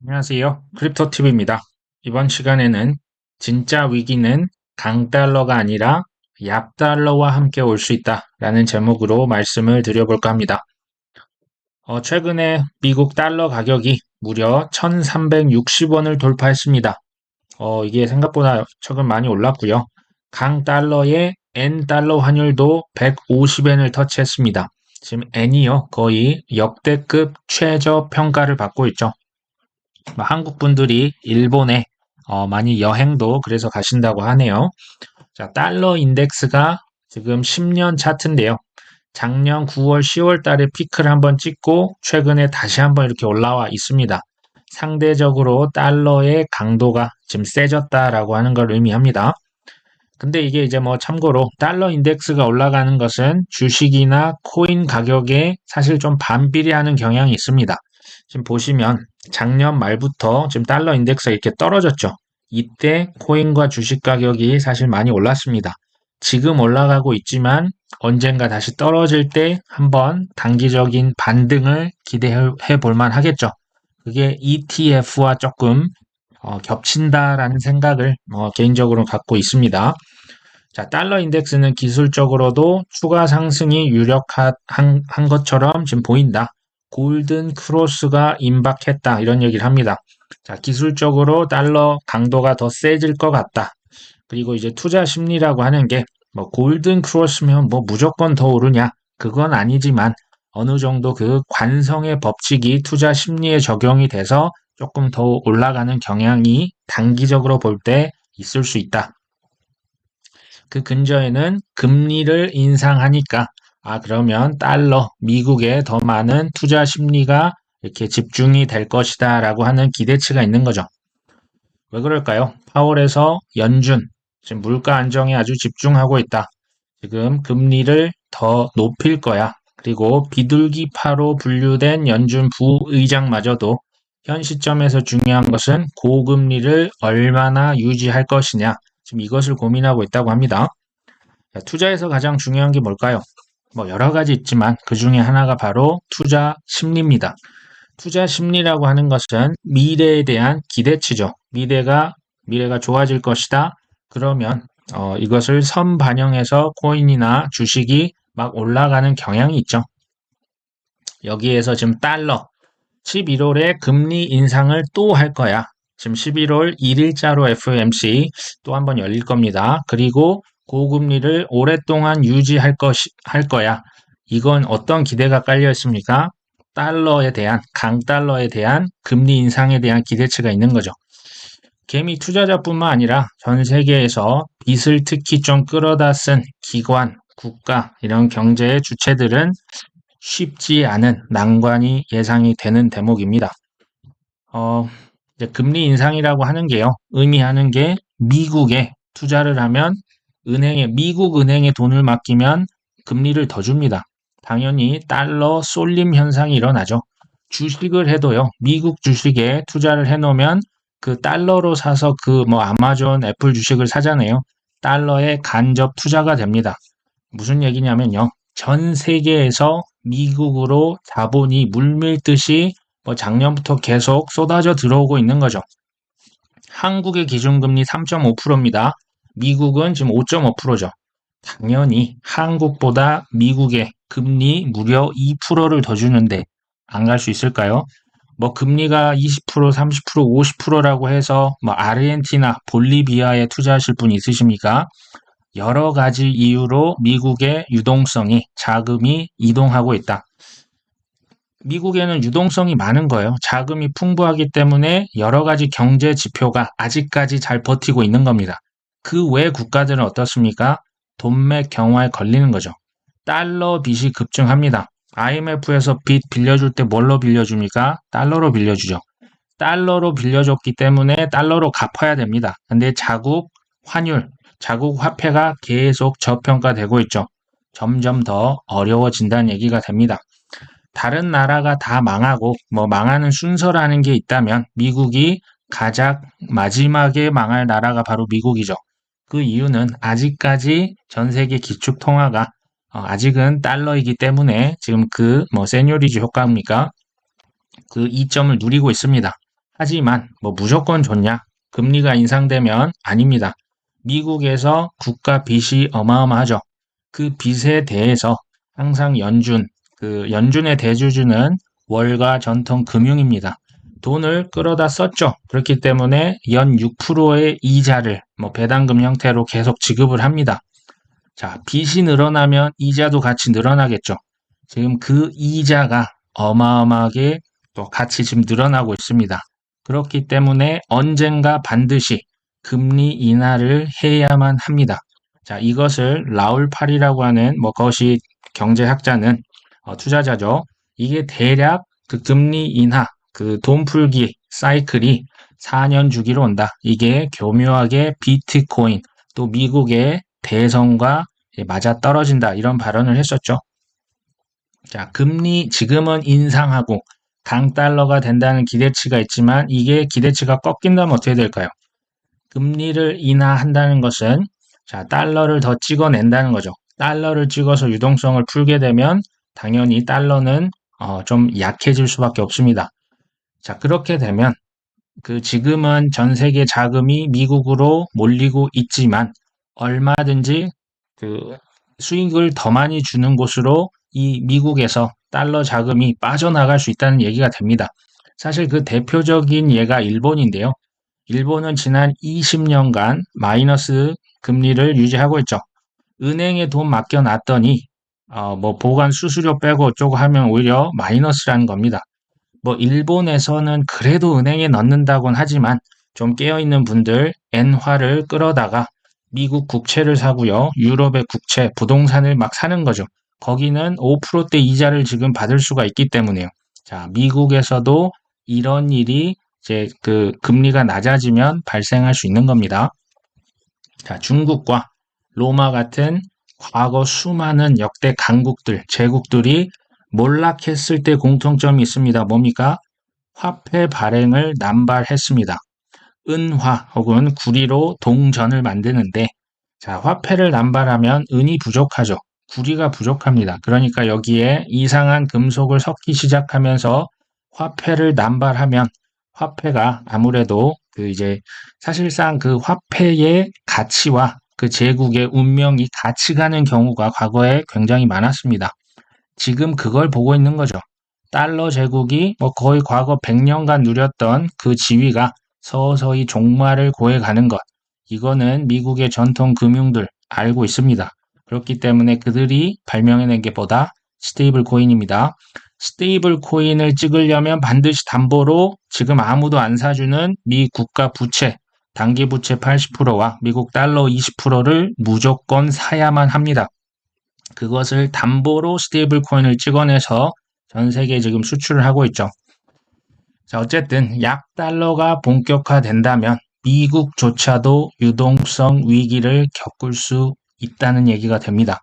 안녕하세요. 크립토TV입니다. 이번 시간에는 진짜 위기는 강달러가 아니라 약달러와 함께 올 수 있다라는 제목으로 말씀을 드려볼까 합니다. 최근에 미국 달러 가격이 무려 1360원을 돌파했습니다. 이게 생각보다 최근 많이 올랐고요. 강달러의 N달러 환율도 150엔을 터치했습니다. 지금 N이요, 거의 역대급 최저 평가를 받고 있죠. 한국 분들이 일본에 많이 여행도 그래서 가신다고 하네요. 자, 달러 인덱스가 지금 10년 차트인데요. 작년 9월, 10월 달에 피크를 한번 찍고 최근에 다시 한번 이렇게 올라와 있습니다. 상대적으로 달러의 강도가 지금 세졌다라고 하는 걸 의미합니다. 근데 이게 이제 뭐 참고로 달러 인덱스가 올라가는 것은 주식이나 코인 가격에 사실 좀 반비례하는 경향이 있습니다. 지금 보시면 작년 말부터 지금 달러 인덱스가 이렇게 떨어졌죠. 이때 코인과 주식 가격이 사실 많이 올랐습니다. 지금 올라가고 있지만 언젠가 다시 떨어질 때 한번 단기적인 반등을 기대해 볼 만 하겠죠. 그게 ETF와 조금 겹친다라는 생각을 개인적으로 갖고 있습니다. 자, 달러 인덱스는 기술적으로도 추가 상승이 유력한 한 것처럼 지금 보인다. 골든 크로스가 임박했다. 이런 얘기를 합니다. 자, 기술적으로 달러 강도가 더 세질 것 같다. 그리고 이제 투자 심리라고 하는 게 뭐 골든 크로스면 뭐 무조건 더 오르냐? 그건 아니지만 어느 정도 그 관성의 법칙이 투자 심리에 적용이 돼서 조금 더 올라가는 경향이 단기적으로 볼 때 있을 수 있다. 그 근저에는 금리를 인상하니까 그러면 달러, 미국에 더 많은 투자 심리가 이렇게 집중이 될 것이다 라고 하는 기대치가 있는 거죠. 왜 그럴까요? 파월에서 연준, 지금 물가 안정에 아주 집중하고 있다. 지금 금리를 더 높일 거야. 그리고 비둘기파로 분류된 연준 부의장마저도 현 시점에서 중요한 것은 고금리를 얼마나 유지할 것이냐. 지금 이것을 고민하고 있다고 합니다. 투자에서 가장 중요한 게 뭘까요? 뭐 여러 가지 있지만 그 중에 하나가 바로 투자 심리입니다. 투자 심리라고 하는 것은 미래에 대한 기대치죠. 미래가 좋아질 것이다. 그러면 이것을 선반영해서 코인이나 주식이 막 올라가는 경향이 있죠. 여기에서 지금 달러 11월에 금리 인상을 또 할 거야. 지금 11월 1일자로 FOMC 또 한번 열릴 겁니다. 그리고 고금리를 오랫동안 할 거야. 이건 어떤 기대가 깔려 있습니까? 강달러에 대한 금리 인상에 대한 기대치가 있는 거죠. 개미 투자자뿐만 아니라 전 세계에서 빚을 특히 좀 끌어다 쓴 기관, 국가, 이런 경제의 주체들은 쉽지 않은 난관이 예상이 되는 대목입니다. 이제 금리 인상이라고 하는 게요, 의미하는 게 미국에 투자를 하면 미국 은행에 돈을 맡기면 금리를 더 줍니다. 당연히 달러 쏠림 현상이 일어나죠. 주식을 해도요, 미국 주식에 투자를 해놓으면 그 달러로 사서 그 뭐 아마존, 애플 주식을 사잖아요. 달러에 간접 투자가 됩니다. 무슨 얘기냐면요. 전 세계에서 미국으로 자본이 물밀듯이 뭐 작년부터 계속 쏟아져 들어오고 있는 거죠. 한국의 기준금리 3.5%입니다. 미국은 지금 5.5%죠. 당연히 한국보다 미국의 금리 무려 2%를 더 주는데 안 갈 수 있을까요? 뭐 금리가 20%, 30%, 50%라고 해서 뭐 아르헨티나, 볼리비아에 투자하실 분 있으십니까? 여러 가지 이유로 미국의 유동성이, 자금이 이동하고 있다. 미국에는 유동성이 많은 거예요. 자금이 풍부하기 때문에 여러 가지 경제 지표가 아직까지 잘 버티고 있는 겁니다. 그 외 국가들은 어떻습니까? 돈맥 경화에 걸리는 거죠. 달러 빚이 급증합니다. IMF에서 빚 빌려줄 때 뭘로 빌려줍니까? 달러로 빌려주죠. 달러로 빌려줬기 때문에 달러로 갚아야 됩니다. 근데 자국 화폐가 계속 저평가되고 있죠. 점점 더 어려워진다는 얘기가 됩니다. 다른 나라가 다 망하고 뭐 망하는 순서라는 게 있다면 미국이 가장 마지막에 망할 나라가 바로 미국이죠. 그 이유는 아직까지 전 세계 기축 통화가 아직은 달러이기 때문에 지금 그 뭐 세뇨리즈 효과입니까? 그 이점을 누리고 있습니다. 하지만 뭐 무조건 좋냐? 금리가 인상되면 아닙니다. 미국에서 국가 빚이 어마어마하죠. 그 빚에 대해서 항상 연준의 대주주는 월가 전통 금융입니다. 돈을 끌어다 썼죠. 그렇기 때문에 연 6%의 이자를 뭐 배당금 형태로 계속 지급을 합니다. 자, 빚이 늘어나면 이자도 같이 늘어나겠죠. 지금 그 이자가 어마어마하게 또 같이 지금 늘어나고 있습니다. 그렇기 때문에 언젠가 반드시 금리 인하를 해야만 합니다. 자, 이것을 라울 파리라고 하는 뭐 거시 경제학자는 투자자죠. 이게 대략 그 금리 인하, 그 돈 풀기 사이클이 4년 주기로 온다. 이게 교묘하게 비트코인 또 미국의 대선과 맞아 떨어진다. 이런 발언을 했었죠. 자, 금리 지금은 인상하고 강달러가 된다는 기대치가 있지만 이게 기대치가 꺾인다면 어떻게 될까요? 금리를 인하한다는 것은 자, 달러를 더 찍어낸다는 거죠. 달러를 찍어서 유동성을 풀게 되면 당연히 달러는 좀 약해질 수밖에 없습니다. 자, 그렇게 되면 그 지금은 전 세계 자금이 미국으로 몰리고 있지만 얼마든지 그 수익을 더 많이 주는 곳으로 이 미국에서 달러 자금이 빠져나갈 수 있다는 얘기가 됩니다. 사실 그 대표적인 예가 일본인데요. 일본은 지난 20년간 마이너스 금리를 유지하고 있죠. 은행에 돈 맡겨놨더니 뭐 보관 수수료 빼고 어쩌고 하면 오히려 마이너스라는 겁니다. 뭐 일본에서는 그래도 은행에 넣는다곤 하지만 좀 깨어있는 분들 엔화를 끌어다가 미국 국채를 사고요. 유럽의 국채, 부동산을 막 사는 거죠. 거기는 5%대 이자를 지금 받을 수가 있기 때문에요. 자, 미국에서도 이런 일이 이제 그 금리가 낮아지면 발생할 수 있는 겁니다. 자, 중국과 로마 같은 과거 수많은 역대 강국들, 제국들이 몰락했을 때 공통점이 있습니다. 뭡니까? 화폐 발행을 남발했습니다. 은화 혹은 구리로 동전을 만드는데 자, 화폐를 남발하면 은이 부족하죠. 구리가 부족합니다. 그러니까 여기에 이상한 금속을 섞기 시작하면서 화폐를 남발하면 화폐가 아무래도 그 이제 사실상 그 화폐의 가치와 그 제국의 운명이 같이 가는 경우가 과거에 굉장히 많았습니다. 지금 그걸 보고 있는 거죠. 달러 제국이 뭐 거의 과거 100년간 누렸던 그 지위가 서서히 종말을 고해가는 것. 이거는 미국의 전통 금융들 알고 있습니다. 그렇기 때문에 그들이 발명해낸 게 뭐다? 스테이블 코인입니다. 스테이블 코인을 찍으려면 반드시 담보로 지금 아무도 안 사주는 미 국가 부채, 단기 부채 80%와 미국 달러 20%를 무조건 사야만 합니다. 그것을 담보로 스테이블 코인을 찍어내서 전 세계에 지금 수출을 하고 있죠. 자, 어쨌든 약달러가 본격화된다면 미국조차도 유동성 위기를 겪을 수 있다는 얘기가 됩니다.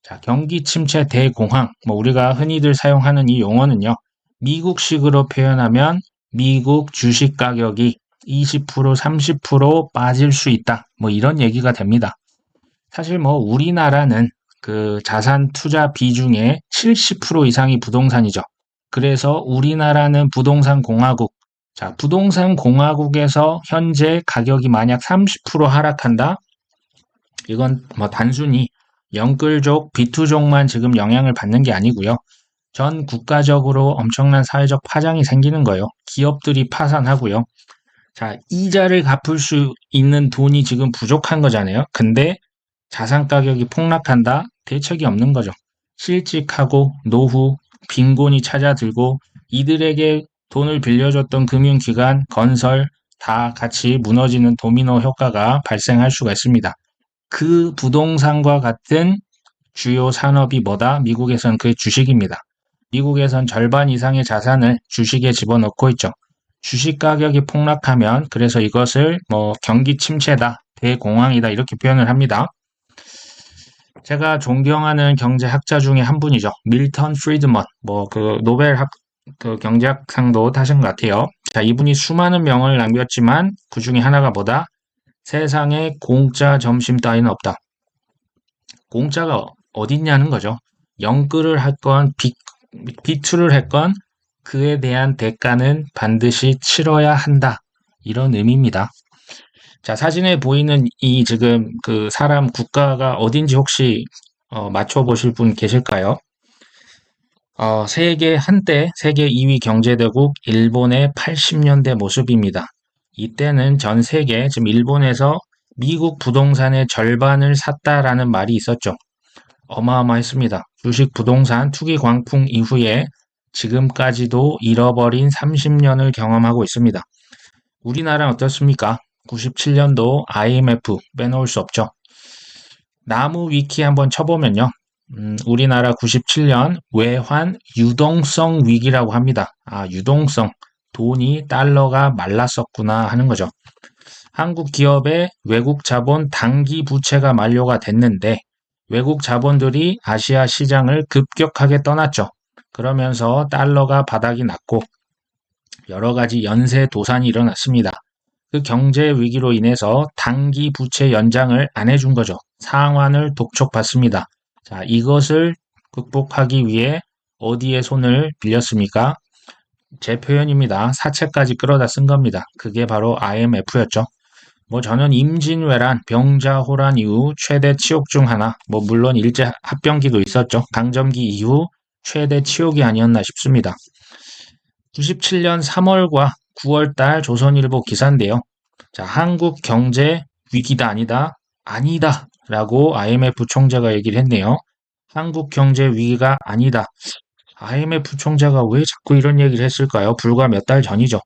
자, 경기 침체 대공황, 뭐 우리가 흔히들 사용하는 이 용어는요. 미국식으로 표현하면 미국 주식 가격이 20%, 30% 빠질 수 있다. 뭐 이런 얘기가 됩니다. 사실 뭐 우리나라는 그 자산 투자 비중의 70% 이상이 부동산이죠. 그래서 우리나라는 부동산 공화국. 자, 부동산 공화국에서 현재 가격이 만약 30% 하락한다? 이건 뭐 단순히 영끌족, 비투족만 지금 영향을 받는 게 아니고요. 전 국가적으로 엄청난 사회적 파장이 생기는 거예요. 기업들이 파산하고요. 자, 이자를 갚을 수 있는 돈이 지금 부족한 거잖아요. 근데 자산 가격이 폭락한다? 대책이 없는 거죠. 실직하고 노후, 빈곤이 찾아들고 이들에게 돈을 빌려줬던 금융기관, 건설 다 같이 무너지는 도미노 효과가 발생할 수가 있습니다. 그 부동산과 같은 주요 산업이 뭐다? 미국에선 그게 주식입니다. 미국에선 절반 이상의 자산을 주식에 집어넣고 있죠. 주식 가격이 폭락하면 그래서 이것을 뭐 경기 침체다, 대공황이다 이렇게 표현을 합니다. 제가 존경하는 경제학자 중에 한 분이죠. 밀턴 프리드먼, 뭐 그 노벨 그 경제학상도 타신 것 같아요. 자, 이분이 수많은 명언을 남겼지만 그 중에 하나가 뭐다? 세상에 공짜 점심 따위는 없다. 공짜가 어딨냐는 거죠. 영끌을 했건 비투를 했건 그에 대한 대가는 반드시 치러야 한다. 이런 의미입니다. 자, 사진에 보이는 이 지금 그 사람 국가가 어딘지 혹시 맞춰보실 분 계실까요? 한때 세계 2위 경제대국 일본의 80년대 모습입니다. 이때는 전 세계, 지금 일본에서 미국 부동산의 절반을 샀다라는 말이 있었죠. 어마어마했습니다. 주식 부동산 투기 광풍 이후에 지금까지도 잃어버린 30년을 경험하고 있습니다. 우리나라는 어떻습니까? 97년도 IMF 빼놓을 수 없죠. 나무 위키 한번 쳐보면요. 우리나라 97년 외환 유동성 위기라고 합니다. 아, 유동성. 돈이 달러가 말랐었구나 하는 거죠. 한국 기업의 외국 자본 단기 부채가 만료가 됐는데 외국 자본들이 아시아 시장을 급격하게 떠났죠. 그러면서 달러가 바닥이 났고 여러 가지 연쇄 도산이 일어났습니다. 그 경제 위기로 인해서 단기 부채 연장을 안 해준 거죠. 상환을 독촉받습니다. 자, 이것을 극복하기 위해 어디에 손을 빌렸습니까? 제 표현입니다. 사채까지 끌어다 쓴 겁니다. 그게 바로 IMF였죠. 뭐 저는 임진왜란, 병자호란 이후 최대 치욕 중 하나, 뭐 물론 일제 합병기도 있었죠. 강점기 이후 최대 치욕이 아니었나 싶습니다. 97년 3월과 9월 달 조선일보 기사인데요. 자, 한국 경제 위기다 아니다? 아니다. 라고 IMF 총재가 얘기를 했네요. 한국 경제 위기가 아니다. IMF 총재가 왜 자꾸 이런 얘기를 했을까요? 불과 몇 달 전이죠.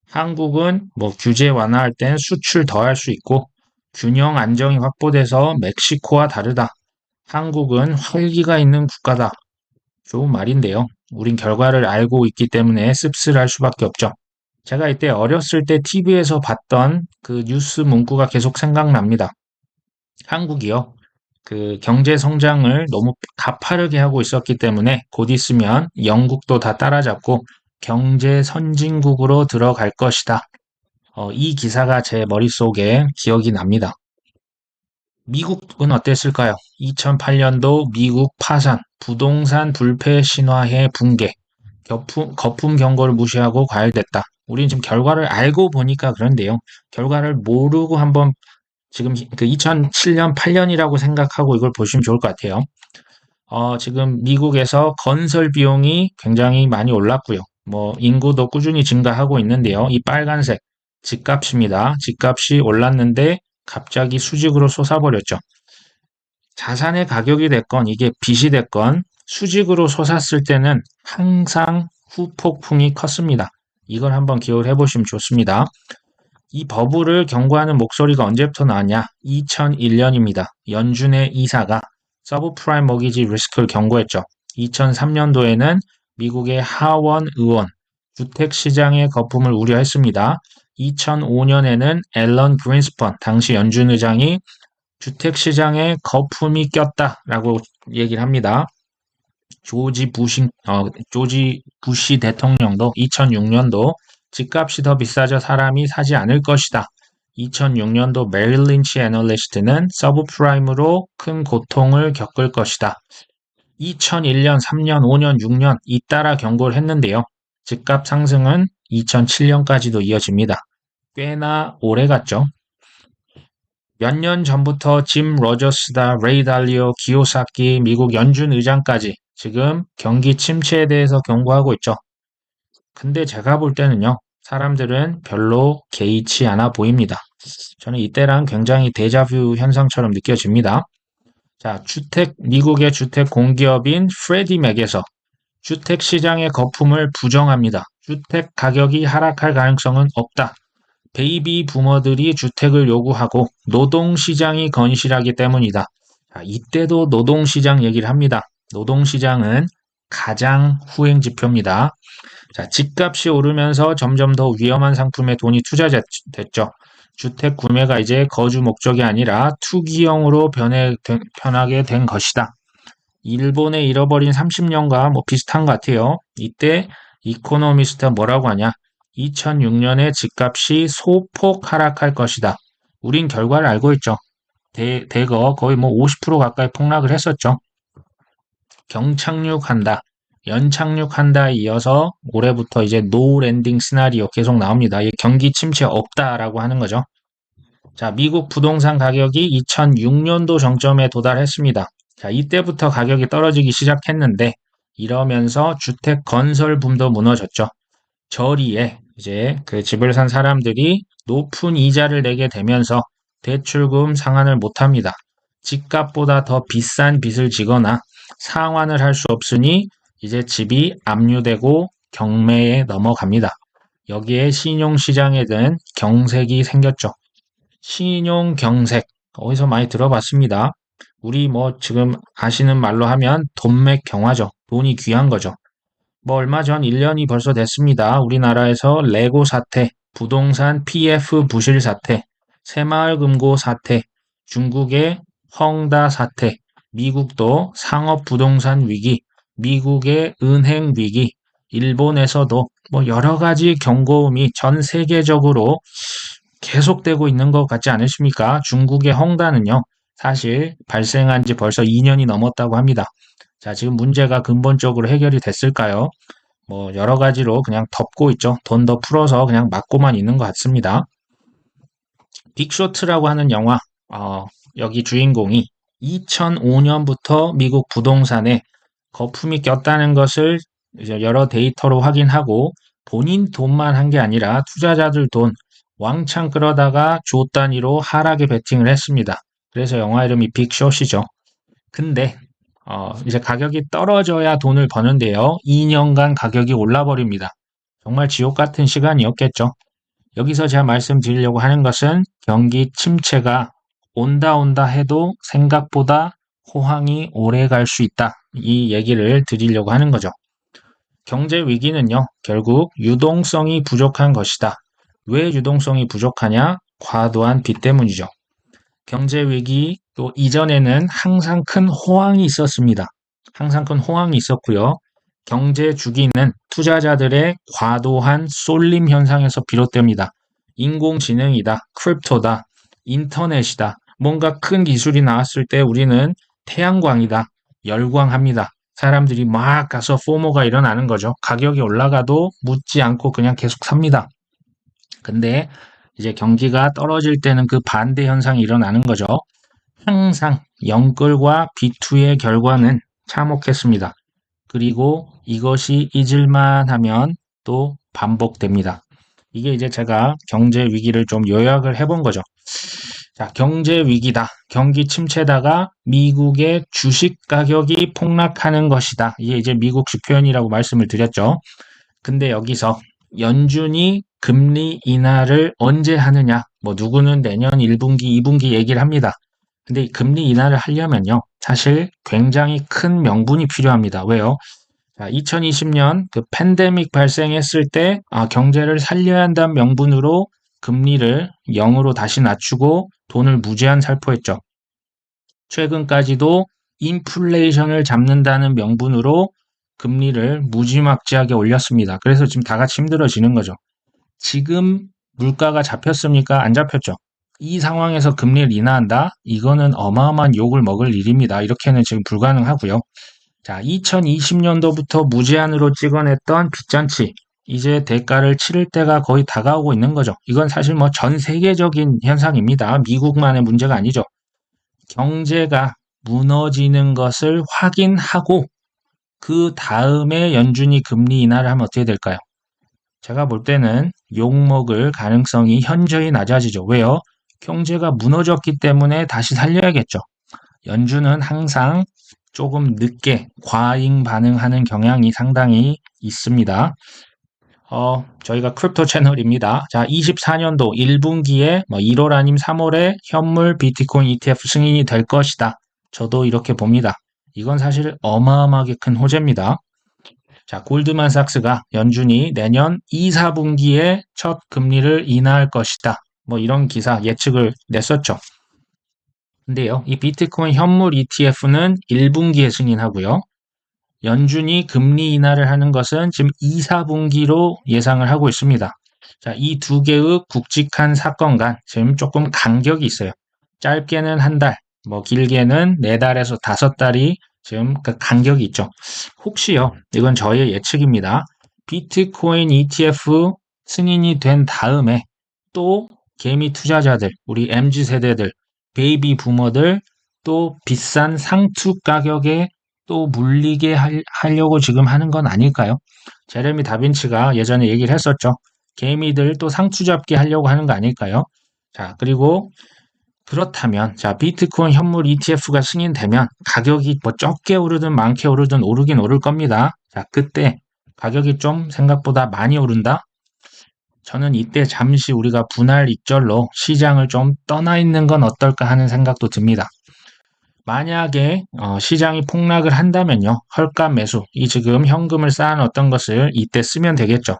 한국은 뭐 규제 완화할 땐 수출 더 할 수 있고 균형 안정이 확보돼서 멕시코와 다르다. 한국은 활기가 있는 국가다. 좋은 말인데요. 우린 결과를 알고 있기 때문에 씁쓸할 수밖에 없죠. 제가 이때 어렸을 때 TV에서 봤던 그 뉴스 문구가 계속 생각납니다. 한국이요. 그 경제 성장을 너무 가파르게 하고 있었기 때문에 곧 있으면 영국도 다 따라잡고 경제 선진국으로 들어갈 것이다. 이 기사가 제 머릿속에 기억이 납니다. 미국은 어땠을까요? 2008년도 미국 파산, 부동산 불패 신화해 붕괴, 거품 경고를 무시하고 과열됐다. 우리는 지금 결과를 알고 보니까 그런데요. 결과를 모르고 한번 지금 그 2007년, 8년이라고 생각하고 이걸 보시면 좋을 것 같아요. 지금 미국에서 건설 비용이 굉장히 많이 올랐고요. 뭐 인구도 꾸준히 증가하고 있는데요. 이 빨간색 집값입니다. 집값이 올랐는데 갑자기 수직으로 솟아버렸죠. 자산의 가격이 됐건 이게 빚이 됐건 수직으로 솟았을 때는 항상 후폭풍이 컸습니다. 이걸 한번 기억을 해보시면 좋습니다. 이 버블을 경고하는 목소리가 언제부터 나왔냐? 2001년입니다. 연준의 이사가 서브프라임 머기지 리스크를 경고했죠. 2003년도에는 미국의 하원 의원, 주택시장의 거품을 우려했습니다. 2005년에는 앨런 그린스펀, 당시 연준 의장이 주택시장에 거품이 꼈다라고 얘기를 합니다. 조지 부시 대통령도 2006년도 집값이 더 비싸져 사람이 사지 않을 것이다. 2006년도 메릴 린치 애널리스트는 서브프라임으로 큰 고통을 겪을 것이다. 2001년, 3년, 5년, 6년 잇따라 경고를 했는데요. 집값 상승은 2007년까지도 이어집니다. 꽤나 오래 갔죠. 몇 년 전부터 짐 로저스다, 레이 달리오, 기요사키, 미국 연준 의장까지 지금 경기 침체에 대해서 경고하고 있죠. 근데 제가 볼 때는요, 사람들은 별로 개의치 않아 보입니다. 저는 이때랑 굉장히 데자뷰 현상처럼 느껴집니다. 자, 미국의 주택 공기업인 프레디 맥에서 주택 시장의 거품을 부정합니다. 주택 가격이 하락할 가능성은 없다. 베이비 부머들이 주택을 요구하고 노동시장이 건실하기 때문이다. 자, 이때도 노동시장 얘기를 합니다. 노동시장은 가장 후행 지표입니다. 자, 집값이 오르면서 점점 더 위험한 상품에 돈이 투자됐죠. 주택 구매가 이제 거주 목적이 아니라 투기용으로 변하게 된 것이다. 일본의 잃어버린 30년과 뭐 비슷한 것 같아요. 이때 이코노미스트가 뭐라고 하냐? 2006년에 집값이 소폭 하락할 것이다. 우린 결과를 알고 있죠. 대거 거의 뭐 50% 가까이 폭락을 했었죠. 경착륙한다. 연착륙한다에 이어서 올해부터 이제 노 랜딩 시나리오 계속 나옵니다. 이 경기 침체 없다라고 하는 거죠. 자, 미국 부동산 가격이 2006년도 정점에 도달했습니다. 자, 이때부터 가격이 떨어지기 시작했는데 이러면서 주택 건설 붐도 무너졌죠. 저리에 이제 그 집을 산 사람들이 높은 이자를 내게 되면서 대출금 상환을 못합니다. 집값보다 더 비싼 빚을 지거나 상환을 할 수 없으니 이제 집이 압류되고 경매에 넘어갑니다. 여기에 신용시장에는 경색이 생겼죠. 신용경색, 어디서 많이 들어봤습니다. 우리 뭐 지금 아시는 말로 하면 돈맥경화죠. 돈이 귀한 거죠. 뭐 얼마 전 1년이 벌써 됐습니다. 우리나라에서 레고 사태, 부동산 PF 부실 사태, 새마을금고 사태, 중국의 헝다 사태, 미국도 상업부동산 위기, 미국의 은행 위기, 일본에서도 뭐 여러 가지 경고음이 전 세계적으로 계속되고 있는 것 같지 않으십니까? 중국의 헝다는요, 사실 발생한 지 벌써 2년이 넘었다고 합니다. 자, 지금 문제가 근본적으로 해결이 됐을까요? 뭐, 여러 가지로 그냥 덮고 있죠. 돈 더 풀어서 그냥 막고만 있는 것 같습니다. 빅쇼트라고 하는 영화, 여기 주인공이 2005년부터 미국 부동산에 거품이 꼈다는 것을 이제 여러 데이터로 확인하고 본인 돈만 한 게 아니라 투자자들 돈 왕창 끌어다가 조 단위로 하락에 베팅을 했습니다. 그래서 영화 이름이 빅숏이죠. 근데 이제 가격이 떨어져야 돈을 버는데요. 2년간 가격이 올라버립니다. 정말 지옥 같은 시간이었겠죠. 여기서 제가 말씀드리려고 하는 것은 경기 침체가 온다 해도 생각보다 호황이 오래 갈 수 있다. 이 얘기를 드리려고 하는 거죠. 경제 위기는요, 결국 유동성이 부족한 것이다. 왜 유동성이 부족하냐? 과도한 빚 때문이죠. 경제 위기 또 이전에는 항상 큰 호황이 있었습니다. 항상 큰 호황이 있었고요. 경제 주기는 투자자들의 과도한 쏠림 현상에서 비롯됩니다. 인공지능이다, 크립토다, 인터넷이다. 뭔가 큰 기술이 나왔을 때 우리는 태양광이다, 열광합니다. 사람들이 막 가서 포모가 일어나는 거죠. 가격이 올라가도 묻지 않고 그냥 계속 삽니다. 근데 이제 경기가 떨어질 때는 그 반대 현상이 일어나는 거죠. 항상 영끌과 비투의 결과는 참혹했습니다. 그리고 이것이 잊을만 하면 또 반복됩니다. 이게 이제 제가 경제 위기를 좀 요약을 해본 거죠. 자, 경제 위기다. 경기 침체다가 미국의 주식 가격이 폭락하는 것이다. 이게 이제 미국식 표현이라고 말씀을 드렸죠. 근데 여기서 연준이 금리 인하를 언제 하느냐? 뭐 누구는 내년 1분기, 2분기 얘기를 합니다. 근데 금리 인하를 하려면요. 사실 굉장히 큰 명분이 필요합니다. 왜요? 자, 2020년 그 팬데믹 발생했을 때 경제를 살려야 한다는 명분으로 금리를 0으로 다시 낮추고 돈을 무제한 살포했죠. 최근까지도 인플레이션을 잡는다는 명분으로 금리를 무지막지하게 올렸습니다. 그래서 지금 다 같이 힘들어지는 거죠. 지금 물가가 잡혔습니까? 안 잡혔죠. 이 상황에서 금리를 인하한다? 이거는 어마어마한 욕을 먹을 일입니다. 이렇게는 지금 불가능하고요. 자, 2020년도부터 무제한으로 찍어냈던 빚잔치, 이제 대가를 치를 때가 거의 다가오고 있는 거죠. 이건 사실 뭐 전 세계적인 현상입니다. 미국만의 문제가 아니죠. 경제가 무너지는 것을 확인하고 그 다음에 연준이 금리 인하를 하면 어떻게 될까요? 제가 볼 때는 욕먹을 가능성이 현저히 낮아지죠. 왜요? 경제가 무너졌기 때문에 다시 살려야겠죠. 연준은 항상 조금 늦게 과잉 반응하는 경향이 상당히 있습니다. 저희가 크립토 채널입니다. 자, 24년도 1분기에 1월 아님 3월에 현물 비트코인 ETF 승인이 될 것이다. 저도 이렇게 봅니다. 이건 사실 어마어마하게 큰 호재입니다. 자, 골드만삭스가 연준이 내년 2, 4분기에 첫 금리를 인하할 것이다. 뭐 이런 기사 예측을 냈었죠. 근데요, 이 비트코인 현물 ETF는 1분기에 승인하고요. 연준이 금리 인하를 하는 것은 지금 2, 4분기로 예상을 하고 있습니다. 자, 이 두 개의 굵직한 사건 간 지금 조금 간격이 있어요. 짧게는 한 달, 뭐 길게는 4달에서 5달이 지금 그 간격이 있죠. 혹시요, 이건 저의 예측입니다. 비트코인 ETF 승인이 된 다음에 또 개미 투자자들, 우리 MZ 세대들, 베이비 부머들 또 비싼 상투 가격에 또 물리게 하려고 지금 하는 건 아닐까요? 제레미 다빈치가 예전에 얘기를 했었죠. 개미들 또 상투 잡기 하려고 하는 거 아닐까요? 자, 그리고 그렇다면, 자, 비트코인 현물 ETF가 승인되면 가격이 뭐 적게 오르든 많게 오르든 오르긴 오를 겁니다. 자, 그때 가격이 좀 생각보다 많이 오른다? 저는 이때 잠시 우리가 분할 익절로 시장을 좀 떠나 있는 건 어떨까 하는 생각도 듭니다. 만약에 시장이 폭락을 한다면요. 헐값 매수, 이 지금 현금을 쌓아놓았던 것을 이때 쓰면 되겠죠.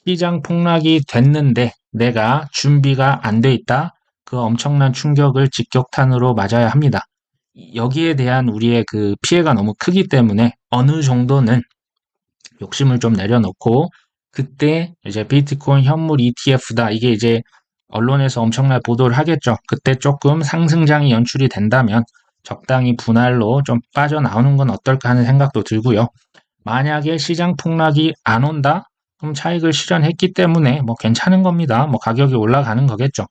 시장 폭락이 됐는데 내가 준비가 안 돼 있다. 그 엄청난 충격을 직격탄으로 맞아야 합니다. 여기에 대한 우리의 그 피해가 너무 크기 때문에 어느 정도는 욕심을 좀 내려놓고 그때 이제 비트코인 현물 ETF다. 이게 이제 언론에서 엄청나게 보도를 하겠죠. 그때 조금 상승장이 연출이 된다면 적당히 분할로 좀 빠져나오는 건 어떨까 하는 생각도 들고요. 만약에 시장 폭락이 안 온다? 그럼 차익을 실현했기 때문에 뭐 괜찮은 겁니다. 뭐 가격이 올라가는 거겠죠.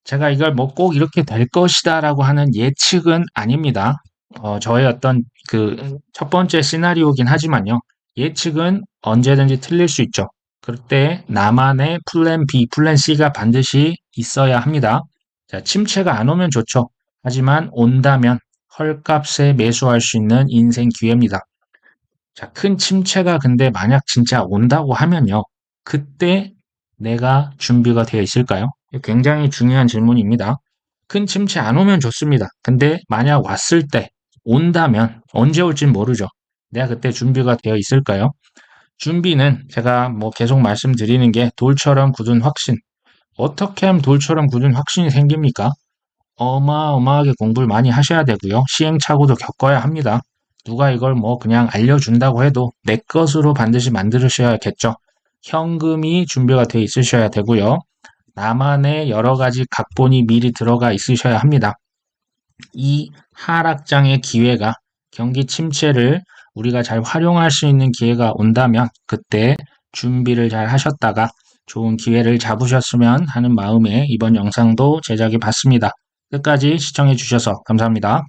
제가 이걸 뭐 꼭 이렇게 될 것이다라고 하는 예측은 아닙니다. 저의 어떤 그 첫 번째 시나리오긴 하지만요. 예측은 언제든지 틀릴 수 있죠. 그럴 때 나만의 플랜 B, 플랜 C가 반드시 있어야 합니다. 자, 침체가 안 오면 좋죠. 하지만 온다면 헐값에 매수할 수 있는 인생 기회입니다. 자, 큰 침체가 근데 만약 진짜 온다고 하면요. 그때 내가 준비가 되어 있을까요? 굉장히 중요한 질문입니다. 큰 침체 안 오면 좋습니다. 근데 만약 왔을 때 온다면 언제 올진 모르죠. 내가 그때 준비가 되어 있을까요? 준비는 제가 뭐 계속 말씀드리는 게 돌처럼 굳은 확신. 어떻게 하면 돌처럼 굳은 확신이 생깁니까? 어마어마하게 공부를 많이 하셔야 되고요. 시행착오도 겪어야 합니다. 누가 이걸 뭐 그냥 알려준다고 해도 내 것으로 반드시 만드셔야겠죠. 현금이 준비가 돼 있으셔야 되고요. 나만의 여러 가지 각본이 미리 들어가 있으셔야 합니다. 이 하락장의 기회가 경기 침체를 우리가 잘 활용할 수 있는 기회가 온다면 그때 준비를 잘 하셨다가 좋은 기회를 잡으셨으면 하는 마음에 이번 영상도 제작해 봤습니다. 끝까지 시청해 주셔서 감사합니다.